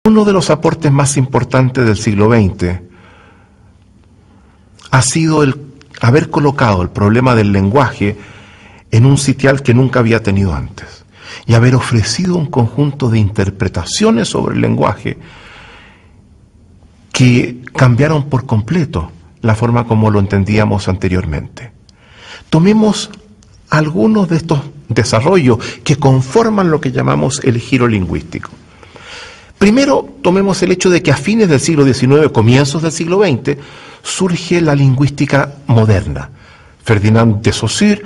Uno de los aportes más importantes del siglo XX ha sido el haber colocado el problema del lenguaje en un sitial que nunca había tenido antes y haber ofrecido un conjunto de interpretaciones sobre el lenguaje que cambiaron por completo la forma como lo entendíamos anteriormente. Tomemos algunos de estos desarrollos que conforman lo que llamamos el giro lingüístico. Primero, tomemos el hecho de que a fines del siglo XIX, comienzos del siglo XX, surge la lingüística moderna. Ferdinand de Saussure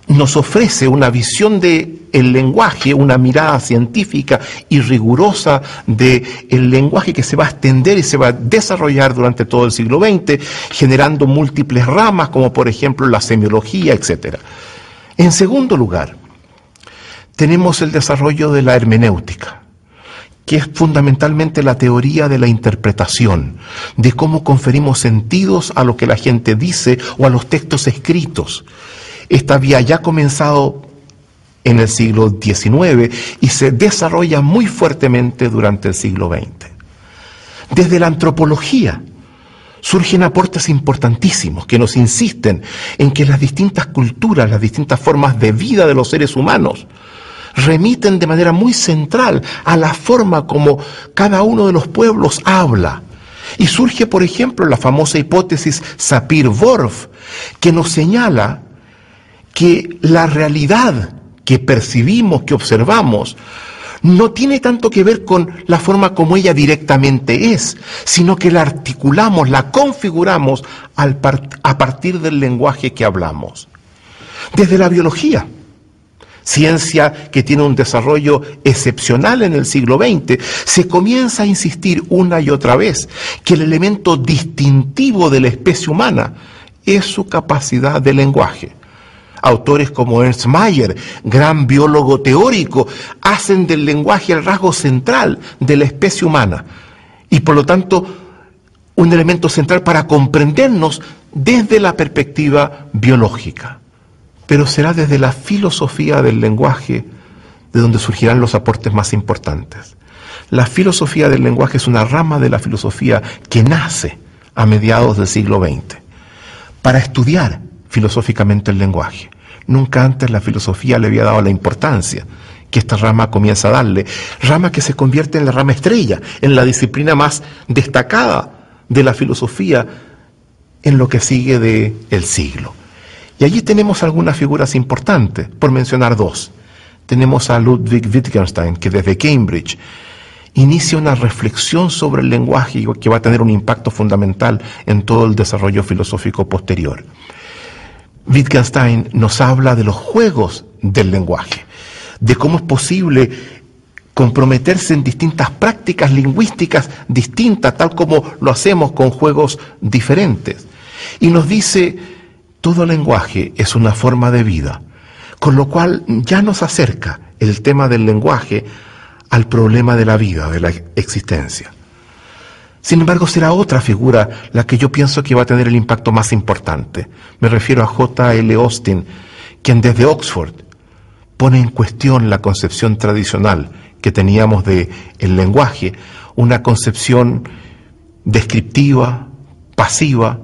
nos ofrece una visión del lenguaje, una mirada científica y rigurosa del lenguaje que se va a extender y se va a desarrollar durante todo el siglo XX, generando múltiples ramas, como por ejemplo la semiología, etc. En segundo lugar, tenemos el desarrollo de la hermenéutica, que es fundamentalmente la teoría de la interpretación, de cómo conferimos sentidos a lo que la gente dice o a los textos escritos. Esta había ya comenzado en el siglo XIX y se desarrolla muy fuertemente durante el siglo XX. Desde la antropología surgen aportes importantísimos que nos insisten en que las distintas culturas, las distintas formas de vida de los seres humanos remiten de manera muy central a la forma como cada uno de los pueblos habla. Y surge, por ejemplo, la famosa hipótesis Sapir-Whorf, que nos señala que la realidad que percibimos, que observamos, no tiene tanto que ver con la forma como ella directamente es, sino que la articulamos, la configuramos a partir del lenguaje que hablamos. Desde la biología, ciencia que tiene un desarrollo excepcional en el siglo XX, se comienza a insistir una y otra vez que el elemento distintivo de la especie humana es su capacidad de lenguaje. Autores como Ernst Mayr, gran biólogo teórico, hacen del lenguaje el rasgo central de la especie humana y por lo tanto un elemento central para comprendernos desde la perspectiva biológica. Pero será desde la filosofía del lenguaje de donde surgirán los aportes más importantes. La filosofía del lenguaje es una rama de la filosofía que nace a mediados del siglo XX para estudiar filosóficamente el lenguaje. Nunca antes la filosofía le había dado la importancia que esta rama comienza a darle, rama que se convierte en la rama estrella, en la disciplina más destacada de la filosofía en lo que sigue del siglo. Y allí tenemos algunas figuras importantes, por mencionar dos. Tenemos a Ludwig Wittgenstein, que desde Cambridge inicia una reflexión sobre el lenguaje que va a tener un impacto fundamental en todo el desarrollo filosófico posterior. Wittgenstein nos habla de los juegos del lenguaje, de cómo es posible comprometerse en distintas prácticas lingüísticas distintas, tal como lo hacemos con juegos diferentes. Y nos dice: todo lenguaje es una forma de vida, con lo cual ya nos acerca el tema del lenguaje al problema de la vida, de la existencia. Sin embargo, será otra figura la que yo pienso que va a tener el impacto más importante. Me refiero a J.L. Austin, quien desde Oxford pone en cuestión la concepción tradicional que teníamos del lenguaje, una concepción descriptiva, pasiva,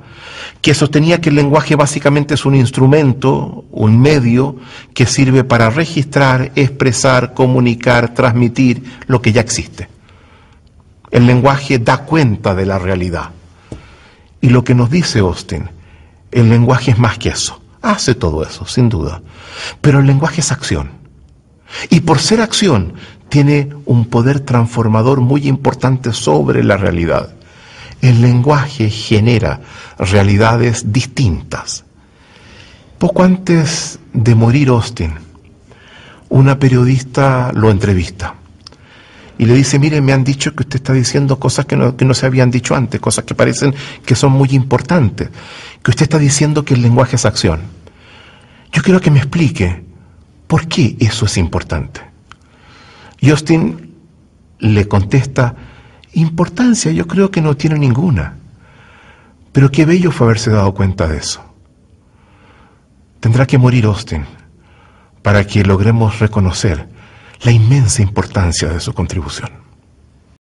que sostenía que el lenguaje básicamente es un instrumento, un medio que sirve para registrar, expresar, comunicar, transmitir lo que ya existe. El lenguaje da cuenta de la realidad. Y lo que nos dice Austin, el lenguaje es más que eso. Hace todo eso, sin duda. Pero el lenguaje es acción. Y por ser acción, tiene un poder transformador muy importante sobre la realidad. El lenguaje genera realidades distintas. Poco antes de morir Austin, una periodista lo entrevista y le dice: mire, me han dicho que usted está diciendo cosas que no se habían dicho antes, cosas que parecen que son muy importantes, que usted está diciendo que el lenguaje es acción. Yo quiero que me explique por qué eso es importante. Y Austin le contesta: importancia yo creo que no tiene ninguna, pero qué bello fue haberse dado cuenta de eso. Tendrá que morir Austin para que logremos reconocer la inmensa importancia de su contribución.